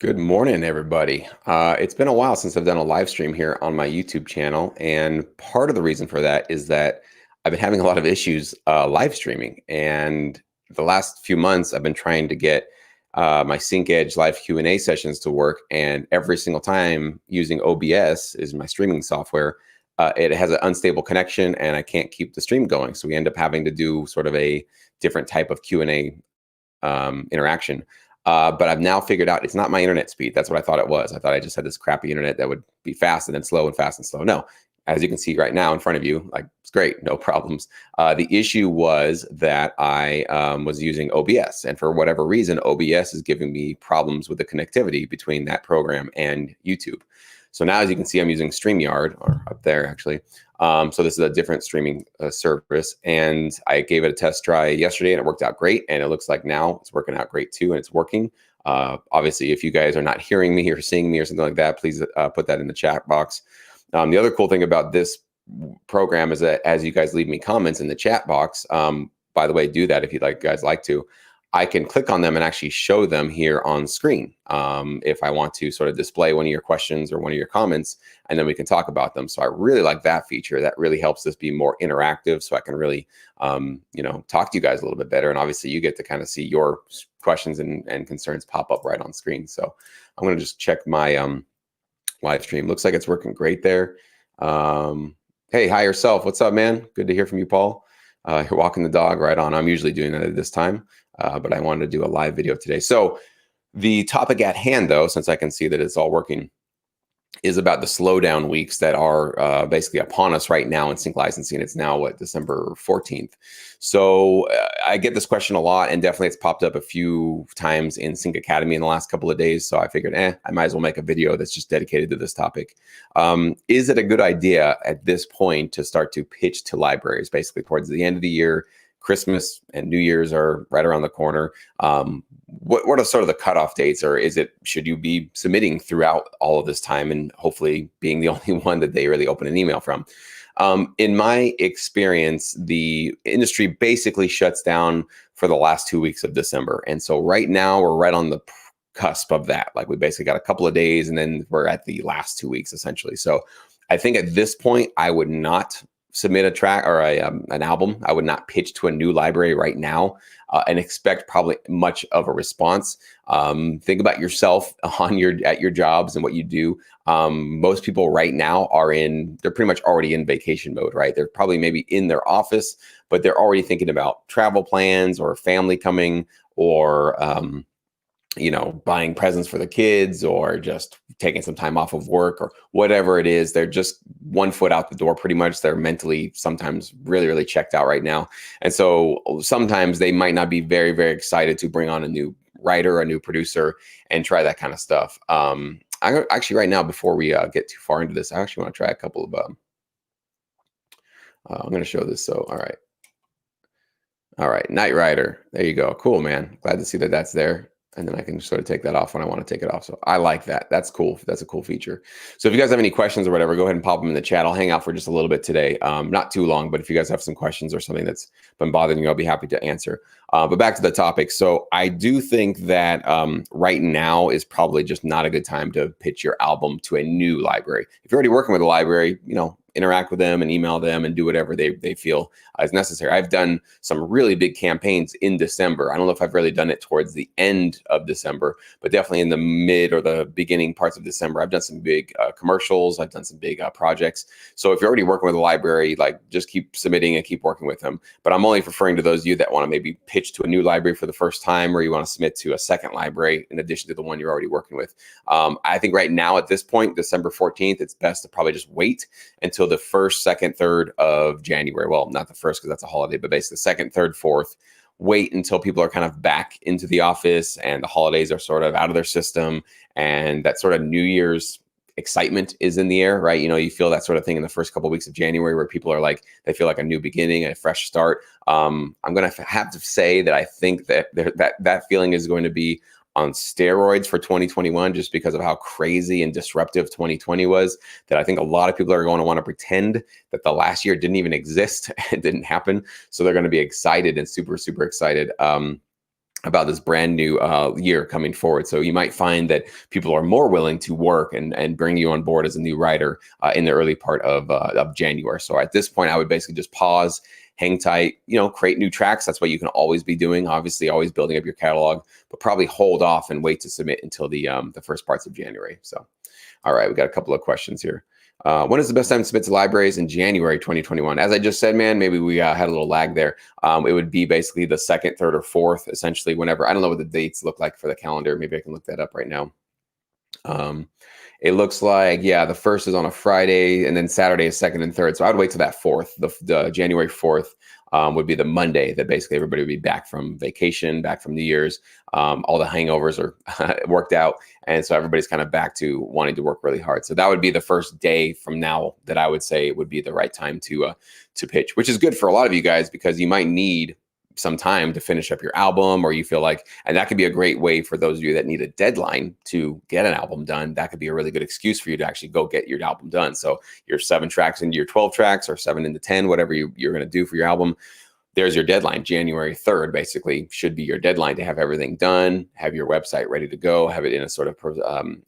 Good morning, everybody. It's been a while since I've done a live stream here on my YouTube channel, and part of the reason for that is that I've been having a lot of issues live streaming. And the last few months, I've been trying to get my Sync Edge live Q&A sessions to work, and every single time using OBS is my streaming software. It has an unstable connection, and I can't keep the stream going. So we end up having to do sort of a different type of Q&A interaction. But I've now figured out it's not my internet speed. That's what I thought it was. I thought I just had this crappy internet that would be fast and then slow and fast and slow. No, as you can see right now in front of you, like it's great, no problems. The issue was that I was using OBS, and for whatever reason, OBS is giving me problems with the connectivity between that program and YouTube. So now, as you can see, I'm using StreamYard, or up there actually. So this is a different streaming service, and I gave it a test try yesterday, and it worked out great. And it looks like now it's working out great too, and it's working. Obviously, if you guys are not hearing me or seeing me or something like that, please put that in the chat box. The other cool thing about this program is that as you guys leave me comments in the chat box, by the way, do that if you guys like to. I can click on them and actually show them here on screen if I want to sort of display one of your questions or one of your comments, and then we can talk about them. So I really like that feature. That really helps this be more interactive, so I can really, talk to you guys a little bit better. And obviously, you get to kind of see your questions and concerns pop up right on screen. So I'm going to just check my live stream. Looks like it's working great there. Hey, hi yourself. What's up, man? Good to hear from you, Paul. You're walking the dog right on. I'm usually doing that at this time. But I wanted to do a live video today. So the topic at hand, though, since I can see that it's all working, is about the slowdown weeks that are basically upon us right now in sync licensing. It's now, December 14th. So I get this question a lot, and definitely it's popped up a few times in Sync Academy in the last couple of days. So I figured, I might as well make a video that's just dedicated to this topic. Is it a good idea at this point to start to pitch to libraries, basically towards the end of the year? Christmas and New Year's are right around the corner. What are sort of the cutoff dates, or should you be submitting throughout all of this time and hopefully being the only one that they really open an email from? In my experience, the industry basically shuts down for the last 2 weeks of December. And so right now we're right on the cusp of that. Like we basically got a couple of days and then we're at the last 2 weeks essentially. So I think at this point, I would not submit a track or an album. I would not pitch to a new library right now and expect probably much of a response. Think about yourself at your jobs and what you do. Most people right now they're pretty much already in vacation mode, right? They're probably maybe in their office, but they're already thinking about travel plans or family coming or buying presents for the kids or just taking some time off of work or whatever it is. They're just one foot out the door pretty much. They're mentally sometimes really, really checked out right now. And so sometimes they might not be very, very excited to bring on a new writer, a new producer, and try that kind of stuff. I actually right now, before we get too far into this, I actually want to try a couple of, I'm going to show this. So, all right, Knight Rider. There you go. Cool, man. Glad to see that that's there. And then I can sort of take that off when I want to take it off. So I like that. That's cool. That's a cool feature. So if you guys have any questions or whatever, go ahead and pop them in the chat. I'll hang out for just a little bit today. Not too long, but if you guys have some questions or something that's been bothering you, I'll be happy to answer. But back to the topic. So I do think that right now is probably just not a good time to pitch your album to a new library. If you're already working with a library, interact with them and email them and do whatever they feel is necessary. I've done some really big campaigns in December. I don't know if I've really done it towards the end of December, but definitely in the mid or the beginning parts of December, I've done some big commercials. I've done some big projects. So if you're already working with a library, just keep submitting and keep working with them. But I'm only referring to those of you that want to maybe pitch to a new library for the first time, or you want to submit to a second library in addition to the one you're already working with. I think right now at this point, December 14th, it's best to probably just wait until the 1st, 2nd, 3rd of January. Well, not the 1st because that's a holiday, but basically 2nd, 3rd, 4th. Wait until people are kind of back into the office and the holidays are sort of out of their system, and that sort of New Year's excitement is in the air, right? You feel that sort of thing in the first couple of weeks of January where people are they feel like a new beginning, a fresh start. I'm going to have to say that I think that feeling is going to be on steroids for 2021, just because of how crazy and disruptive 2020 was, that I think a lot of people are going to want to pretend that the last year didn't even exist. It didn't happen. So they're going to be excited and super, super excited. about this brand new year coming forward. So you might find that people are more willing to work and bring you on board as a new writer in the early part of January. So at this point, I would basically just pause, hang tight, create new tracks. That's what you can always be doing. Obviously, always building up your catalog, but probably hold off and wait to submit until the first parts of January. So, all right, we got a couple of questions here. When is the best time to submit to libraries? In January 2021? As I just said, man, maybe we had a little lag there. It would be basically the second, third, or fourth, essentially, whenever. I don't know what the dates look like for the calendar. Maybe I can look that up right now. It looks like, yeah, the first is on a Friday, and then Saturday is second and third. So I'd wait till that fourth. The January 4th would be the Monday that basically everybody would be back from vacation, back from New Year's. All the hangovers are worked out. And so everybody's kind of back to wanting to work really hard. So that would be the first day from now that I would say would be the right time to pitch, which is good for a lot of you guys because you might need some time to finish up your album, or you feel like, and that could be a great way for those of you that need a deadline to get an album done. That could be a really good excuse for you to actually go get your album done. So you're 7 tracks into your 12 tracks or 7 into 10, whatever you're going to do for your album. There's your deadline. January 3rd basically should be your deadline to have everything done, have your website ready to go, have it in a sort of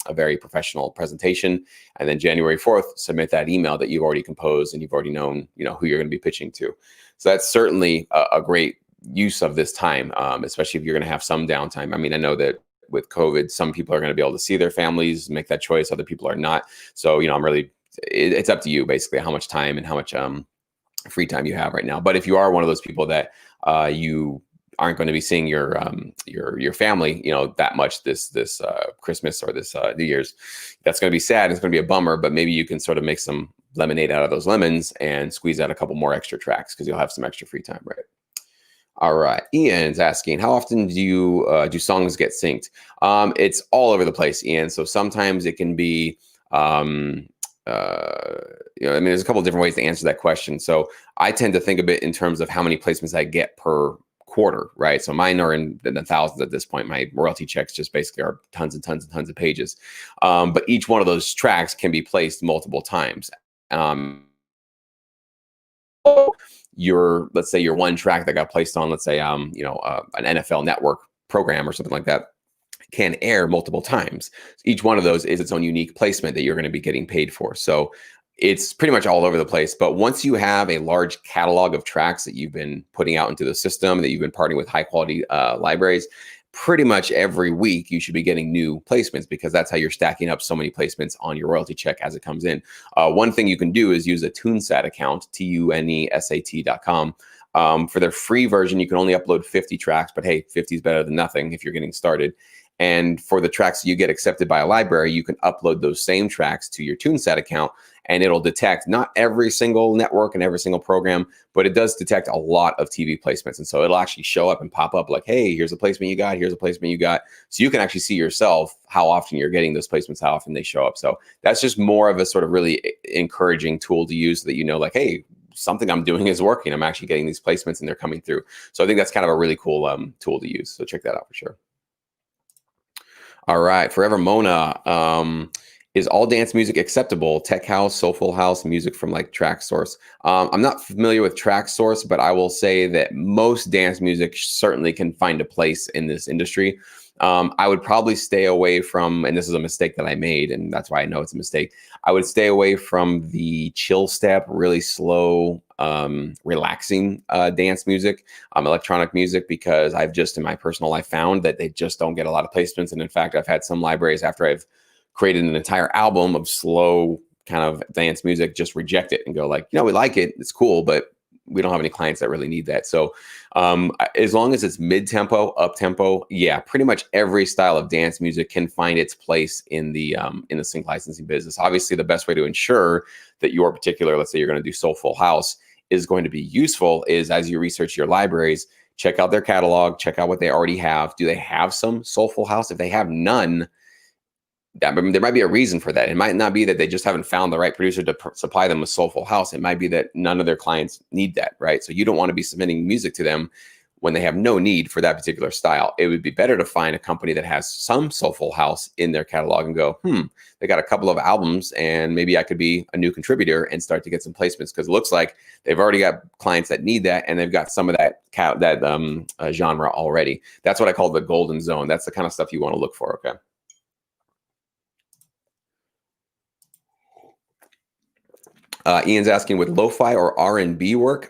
a very professional presentation. And then January 4th, submit that email that you've already composed and you've already known, who you're going to be pitching to. So that's certainly a great use of this time, especially if you're going to have some downtime. I mean, I know that with COVID, some people are going to be able to see their families, make that choice. Other people are not. So, it's up to you basically how much time and how much free time you have right now. But if you are one of those people that you aren't going to be seeing your family, that much this Christmas or this New Year's, that's going to be sad. It's going to be a bummer, but maybe you can sort of make some lemonade out of those lemons and squeeze out a couple more extra tracks because you'll have some extra free time, right? All right. Ian's asking, how often do songs get synced? It's all over the place, Ian. So sometimes it can be, there's a couple of different ways to answer that question. So I tend to think of it in terms of how many placements I get per quarter, right? So mine are in the thousands at this point. My royalty checks just basically are tons and tons and tons of pages. But each one of those tracks can be placed multiple times. Let's say your one track that got placed on, let's say, an NFL network program or something like that, can air multiple times. Each one of those is its own unique placement that you're going to be getting paid for. So it's pretty much all over the place. But once you have a large catalog of tracks that you've been putting out into the system, that you've been partnering with high quality libraries, pretty much every week you should be getting new placements because that's how you're stacking up so many placements on your royalty check as it comes in. One thing you can do is use a TuneSat account, TUNESAT.com. For their free version, you can only upload 50 tracks, but hey, 50 is better than nothing if you're getting started. And for the tracks you get accepted by a library, you can upload those same tracks to your TuneSat account, and it'll detect not every single network and every single program, but it does detect a lot of TV placements. And so it'll actually show up and pop up like, hey, here's a placement you got, here's a placement you got. So you can actually see yourself how often you're getting those placements, how often they show up. So that's just more of a sort of really encouraging tool to use so that like, hey, something I'm doing is working. I'm actually getting these placements and they're coming through. So I think that's kind of a really cool tool to use. So check that out for sure. All right, Forever Mona. Is all dance music acceptable? Tech house, soulful house, music from like Tracksource. I'm not familiar with Tracksource, but I will say that most dance music certainly can find a place in this industry. I would probably stay away from, and this is a mistake that I made, and that's why I know it's a mistake. I would stay away from the chill step, really slow, relaxing dance music, electronic music, because I've just in my personal life found that they just don't get a lot of placements. And in fact, I've had some libraries after I've created an entire album of slow kind of dance music just reject it and go like, we like it, it's cool, but we don't have any clients that really need that. So as long as it's mid-tempo, up-tempo, yeah, pretty much every style of dance music can find its place in the sync licensing business. Obviously, the best way to ensure that your particular, let's say you're going to do soulful house, is going to be useful is as you research your libraries, check out their catalog, check out what they already have. Do they have some soulful house? If they have none, there might be a reason for that. It might not be that they just haven't found the right producer to supply them with soulful house. It might be that none of their clients need that, right? So you don't want to be submitting music to them when they have no need for that particular style. It would be better to find a company that has some soulful house in their catalog and go, they got a couple of albums and maybe I could be a new contributor and start to get some placements, because it looks like they've already got clients that need that, and they've got some of that genre already. That's what I call the golden zone. That's the kind of stuff you want to look for. Okay. Ian's asking, with lo-fi or R&B work?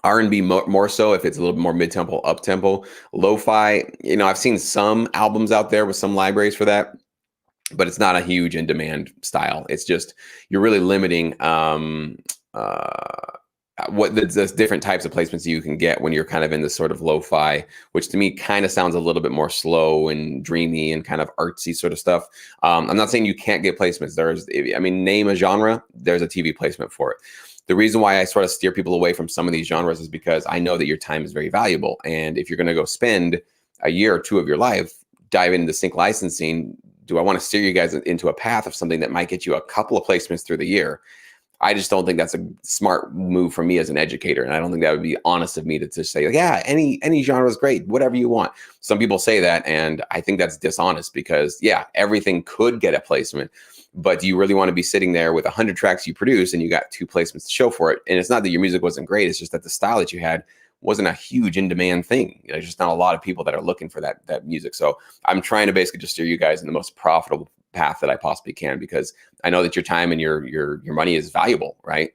R&B more so if it's a little bit more mid-tempo, up-tempo. Lo-fi, I've seen some albums out there with some libraries for that, but it's not a huge in-demand style. It's just, you're really limiting what the different types of placements you can get when you're kind of in this sort of lo-fi, which to me kind of sounds a little bit more slow and dreamy and kind of artsy sort of stuff. I'm not saying you can't get placements. Name a genre, there's a TV placement for it. The reason why I sort of steer people away from some of these genres is because I know that your time is very valuable. And if you're going to go spend a year or two of your life diving into sync licensing, do I want to steer you guys into a path of something that might get you a couple of placements through the year? I just don't think that's a smart move for me as an educator. And I don't think that would be honest of me to just say, yeah, any genre is great, whatever you want. Some people say that, and I think that's dishonest, because yeah, everything could get a placement. But do you really want to be sitting there with 100 tracks you produce and you got 2 placements to show for it? And it's not that your music wasn't great. It's just that the style that you had wasn't a huge in-demand thing. There's just not a lot of people that are looking for that music. So I'm trying to basically just steer you guys in the most profitable path that I possibly can, because I know that your time and your money is valuable, right?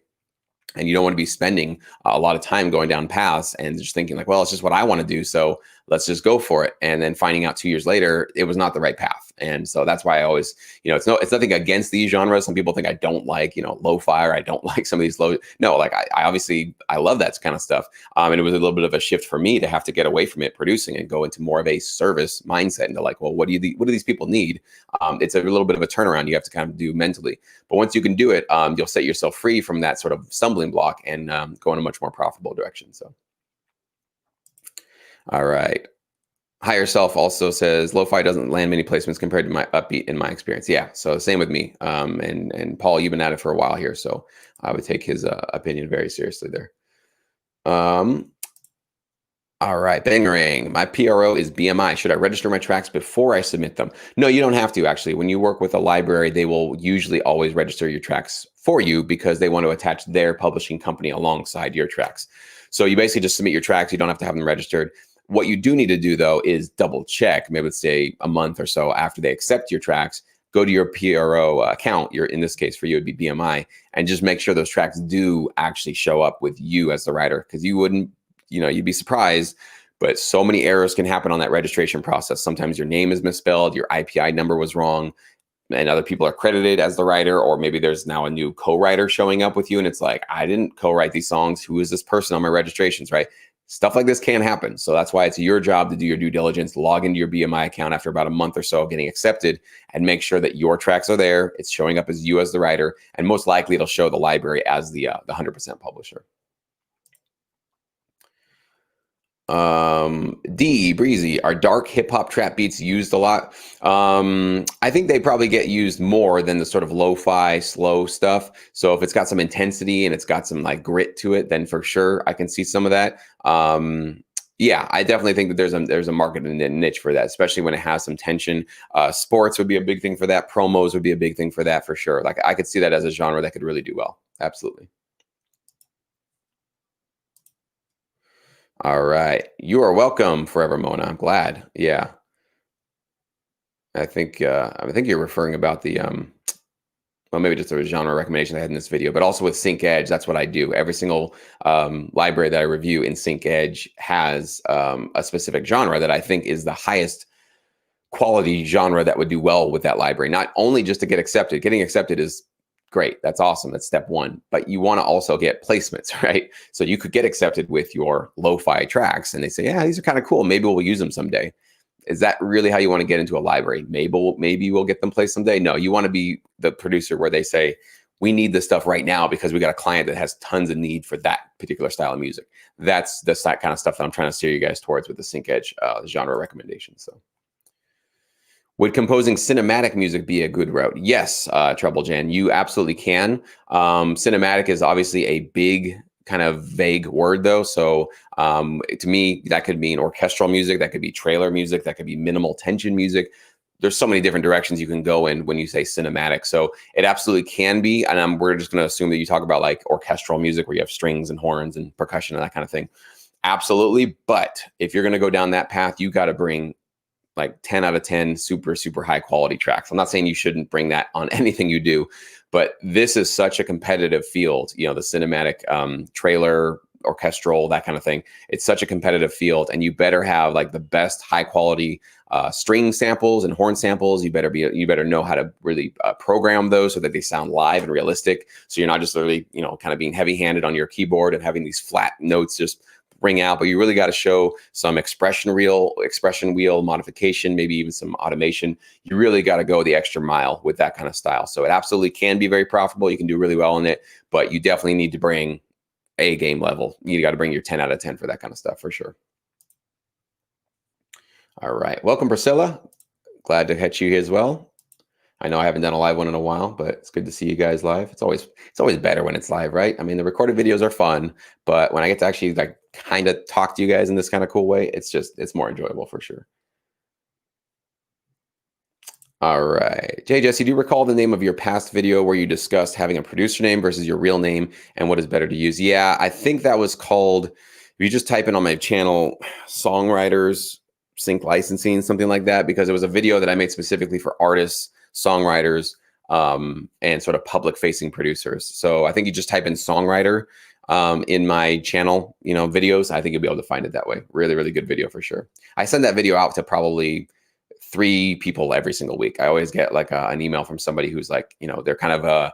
And you don't want to be spending a lot of time going down paths and just thinking like, well, it's just what I want to do, so let's just go for it. And then finding out 2 years later, it was not the right path. And so that's why I always, it's nothing against these genres. Some people think I don't like, lo-fi, or I don't like some of these no, like I obviously, I love that kind of stuff. And it was a little bit of a shift for me to have to get away from it producing and go into more of a service mindset, and like, well, what do these people need? It's a little bit of a turnaround you have to kind of do mentally. But once you can do it, you'll set yourself free from that sort of stumbling block and go in a much more profitable direction. So, all right. Higher Self also says, lo-fi doesn't land many placements compared to my upbeat in my experience. Yeah, so same with me. And Paul, you've been at it for a while here, so I would take his opinion very seriously there. All right, Bangarang. My PRO is BMI. Should I register my tracks before I submit them? No, you don't have to, actually. When you work with a library, they will usually always register your tracks for you, because they want to attach their publishing company alongside your tracks. So you basically just submit your tracks. You don't have to have them registered. What you do need to do, though, is double check. Maybe let's say a month or so after they accept your tracks, go to your PRO account. In this case, for you, it'd be BMI, and just make sure those tracks do actually show up with you as the writer, because you wouldn't, you'd be surprised, but so many errors can happen on that registration process. Sometimes your name is misspelled, your IPI number was wrong, and other people are credited as the writer, or maybe there's now a new co-writer showing up with you, and it's like, I didn't co-write these songs. Who is this person on my registrations, right? Stuff like this can happen. So that's why it's your job to do your due diligence, log into your BMI account after about a month or so of getting accepted, and make sure that your tracks are there. It's showing up as you as the writer, and most likely it'll show the library as the 100% publisher. D Breezy, are dark hip hop trap beats used a lot? I think they probably get used more than the sort of lo-fi slow stuff. So if it's got some intensity and it's got some like grit to it, then for sure I can see some of that. Yeah, I definitely think that there's a market and a niche for that, especially when it has some tension. Sports would be a big thing for that. Promos would be a big thing for that, for sure. Like, I could see that as a genre that could really do well. Absolutely. All right. You are welcome, Forever Mona. I'm glad. Yeah. I think you're referring about the well, maybe just a genre recommendation I had in this video, but also with Sync Edge, that's what I do. Every single library that I review in Sync Edge has a specific genre that I think is the highest quality genre that would do well with that library. Not only just to get accepted. Getting accepted is great. That's awesome. That's step one. But you want to also get placements, right? So you could get accepted with your lo-fi tracks, and they say, yeah, these are kind of cool. Maybe we'll use them someday. Is that really how you want to get into a library? Maybe we'll get them placed someday. No, you want to be the producer where they say, we need this stuff right now because we got a client that has tons of need for that particular style of music. That's the kind of stuff that I'm trying to steer you guys towards with the Sync Edge genre recommendations. So, would composing cinematic music be a good route? Yes, Trouble Jan, you absolutely can. Cinematic is obviously a big kind of vague word though. So to me, that could mean orchestral music, that could be trailer music, that could be minimal tension music. There's so many different directions you can go in when you say cinematic. So it absolutely can be. And we're just going to assume that you talk about like orchestral music where you have strings and horns and percussion and that kind of thing. Absolutely. But if you're going to go down that path, you got to bring like 10 out of 10 super, super high quality tracks. I'm not saying you shouldn't bring that on anything you do, but this is such a competitive field, you know, the cinematic trailer, orchestral, that kind of thing. It's such a competitive field, and you better have like the best high quality string samples and horn samples. You better know how to really program those so that they sound live and realistic. So you're not just literally, you know, kind of being heavy handed on your keyboard and having these flat notes just ring out, but you really got to show some expression wheel modification, maybe even some automation. You really got to go the extra mile with that kind of style. So it absolutely can be very profitable. You can do really well in it, but you definitely need to bring a game level. You got to bring your 10 out of 10 for that kind of stuff for sure. All right. Welcome, Priscilla. Glad to catch you here as well. I know I haven't done a live one in a while, but it's good to see you guys live. It's always better when it's live, right? I mean, the recorded videos are fun, but when I get to actually like kind of talk to you guys in this kind of cool way, it's more enjoyable for sure. All right. Jay Jesse, do you recall the name of your past video where you discussed having a producer name versus your real name and what is better to use? Yeah, I think that was called, if you just type in on my channel, Songwriters Sync Licensing, something like that, because it was a video that I made specifically for artists, songwriters, and sort of public facing producers. So I think you just type in songwriter in my channel, you know, videos. I think you'll be able to find it that way. Really, really good video for sure. I send that video out to probably 3 people every single week. I always get like an email from somebody who's like, you know, they're kind of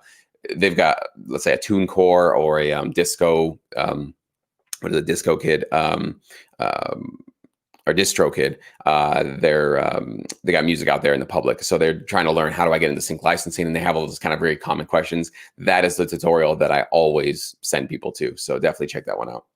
they've got, let's say, a TuneCore or a disco, what is a disco kid? Or distro kid, they got music out there in the public. So they're trying to learn, how do I get into sync licensing? And they have all those kind of very common questions. That is the tutorial that I always send people to. So definitely check that one out.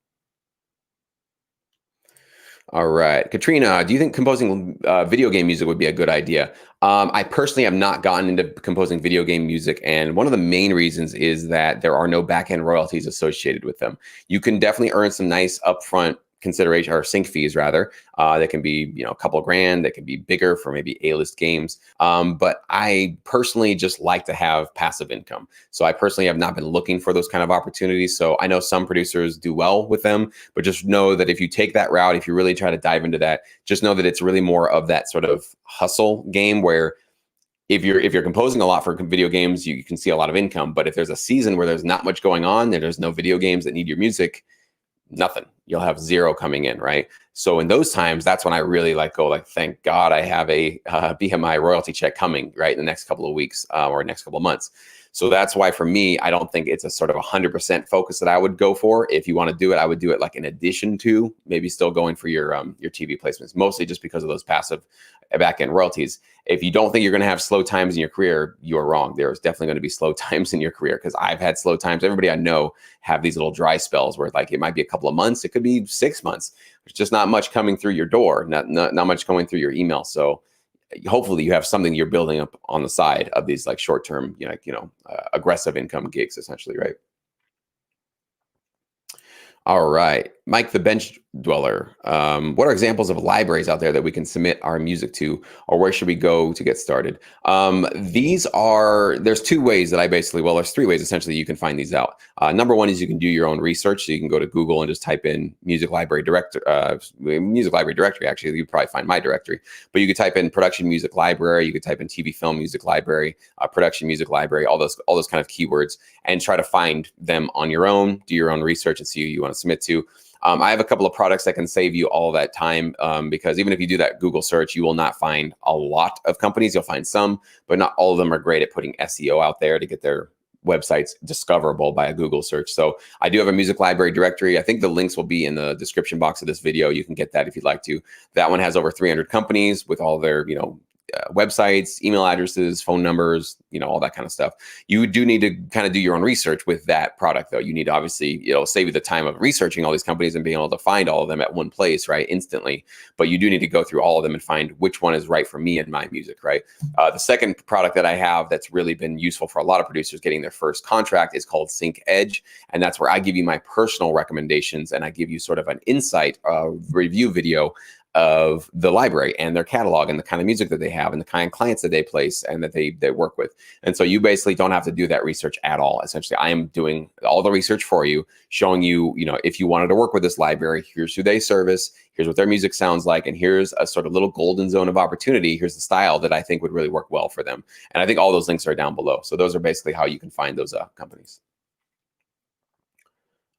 All right. Katrina, do you think composing video game music would be a good idea? I personally have not gotten into composing video game music, and one of the main reasons is that there are no back-end royalties associated with them. You can definitely earn some nice upfront consideration, or sync fees rather. That can be, you know, a couple of grand. That can be bigger for maybe A-list games. But I personally just like to have passive income. So I personally have not been looking for those kind of opportunities. So I know some producers do well with them, but just know that if you take that route, if you really try to dive into that, just know that it's really more of that sort of hustle game where if you're composing a lot for video games, you can see a lot of income. But if there's a season where there's not much going on, there's no video games that need your music, nothing. You'll have zero coming in, right? So in those times, that's when I really thank God I have a BMI royalty check coming, right, in the next couple of weeks or next couple of months. So that's why for me, I don't think it's a sort of 100% focus that I would go for. If you want to do it, I would do it like in addition to maybe still going for your TV placements, mostly just because of those passive back-end royalties. If you don't think you're going to have slow times in your career, you're wrong. There's definitely going to be slow times in your carear, because I've had slow times. Everybody I know have these little dry spells where like it might be a couple of months, it could be 6 months. There's just not much coming through your door, not much coming through your email. So hopefully you have something you're building up on the side of these like short-term, aggressive income gigs, essentially, right? All right, Mike the Bench Dweller. What are examples of libraries out there that we can submit our music to, or where should we go to get started? There's 2 ways that there's 3 ways essentially you can find these out. Number 1 is you can do your own research. So you can go to Google and just type in music library directory. Actually, you'd probably find my directory, but you could type in production music library. You could type in TV film music library, production music library, all those kind of keywords, and try to find them on your own. Do your own research and see who you want to submit to. I have a couple of products that can save you all that time, because even if you do that Google search, you will not find a lot of companies. You'll find some, but not all of them are great at putting SEO out there to get their websites discoverable by a Google search. So I do have a music library directory. I think the links will be in the description box of this video. You can get that if you'd like to. That one has over 300 companies with all their, websites, email addresses, phone numbers, all that kind of stuff. You do need to kind of do your own research with that product, though. You need to obviously, save you the time of researching all these companies and being able to find all of them at one place, right, instantly. But you do need to go through all of them and find which one is right for me and my music, right? The second product that I have that's really been useful for a lot of producers getting their first contract is called Sync Edge. And that's where I give you my personal recommendations and I give you sort of an insight review video of the library and their catalog and the kind of music that they have and the kind of clients that they place and that they work with. And so you basically don't have to do that research at all. Essentially, I am doing all the research for you, showing you, if you wanted to work with this library, here's who they service, here's what their music sounds like, and here's a sort of little golden zone of opportunity. Here's the style that I think would really work well for them. And I think all those links are down below. So those are basically how you can find those companies.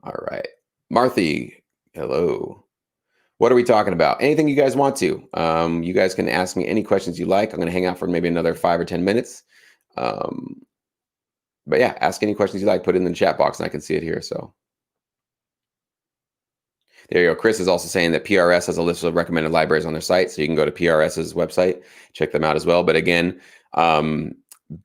All right. Marthy, hello. What are we talking about? Anything you guys want to. You guys can ask me any questions you like. I'm going to hang out for maybe another 5 or 10 minutes. But yeah, ask any questions you like. Put it in the chat box and I can see it here. So there you go. Chris is also saying that PRS has a list of recommended libraries on their site. So you can go to PRS's website, check them out as well. But again,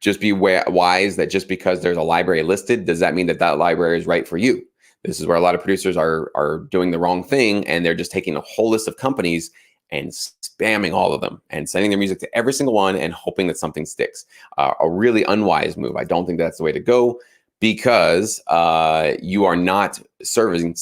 just be wise that just because there's a library listed, does that mean that that library is right for you? This is where a lot of producers are doing the wrong thing, and they're just taking a whole list of companies and spamming all of them and sending their music to every single one and hoping that something sticks. A really unwise move. I don't think that's the way to go because you are not serving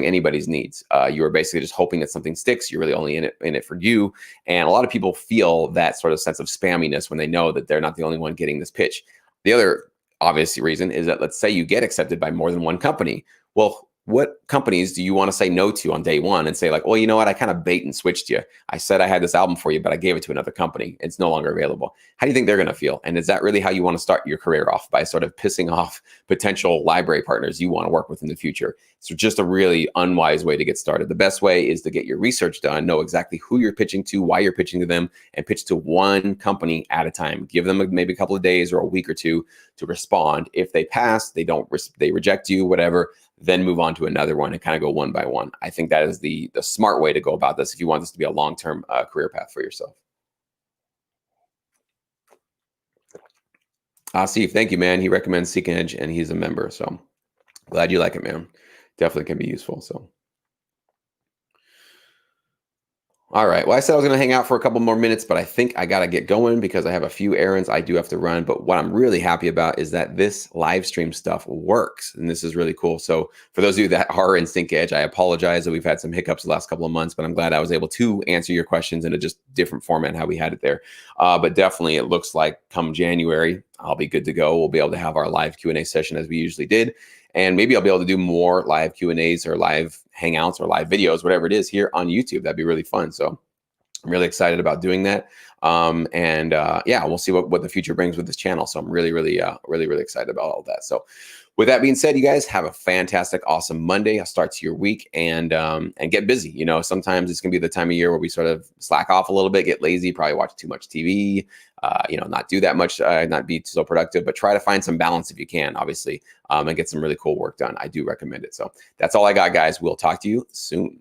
anybody's needs. You are basically just hoping that something sticks. You're really only in it for you. And a lot of people feel that sort of sense of spamminess when they know that they're not the only one getting this pitch. The other obvious reason is that let's say you get accepted by more than one company. Well, what companies do you want to say no to on day one and say like, well, you know what? I kind of bait and switched you. I said I had this album for you, but I gave it to another company. It's no longer available. How do you think they're going to feel? And is that really how you want to start your career off, by sort of pissing off potential library partners you want to work with in the future? So just a really unwise way to get started. The best way is to get your research done, know exactly who you're pitching to, why you're pitching to them, and pitch to one company at a time. Give them maybe a couple of days or a week or two to respond. If they pass, they reject you, whatever, then move on to another one and kind of go one by one. I think that is the smart way to go about this if you want this to be a long-term career path for yourself. Steve, thank you, man. He recommends Seek Edge and he's a member. So glad you like it, man. Definitely can be useful. So. All right. Well, I said I was going to hang out for a couple more minutes, but I think I got to get going because I have a few errands I do have to run. But what I'm really happy about is that this live stream stuff works. And this is really cool. So for those of you that are in Sync Edge, I apologize that we've had some hiccups the last couple of months, but I'm glad I was able to answer your questions in a just different format how we had it there. But definitely it looks like come January, I'll be good to go. We'll be able to have our live Q&A session as we usually did. And maybe I'll be able to do more live Q&As or live hangouts or live videos, whatever it is here on YouTube. That'd be really fun. So I'm really excited about doing that. Yeah, we'll see what the future brings with this channel. So I'm really excited about all of that. So with that being said, you guys have a fantastic, awesome Monday. I'll start to your week and get busy. You know, sometimes it's gonna be the time of year where we sort of slack off a little bit, get lazy, probably watch too much TV, not do that much, not be so productive, but try to find some balance if you can, obviously, and get some really cool work done. I do recommend it. So that's all I got, guys. We'll talk to you soon.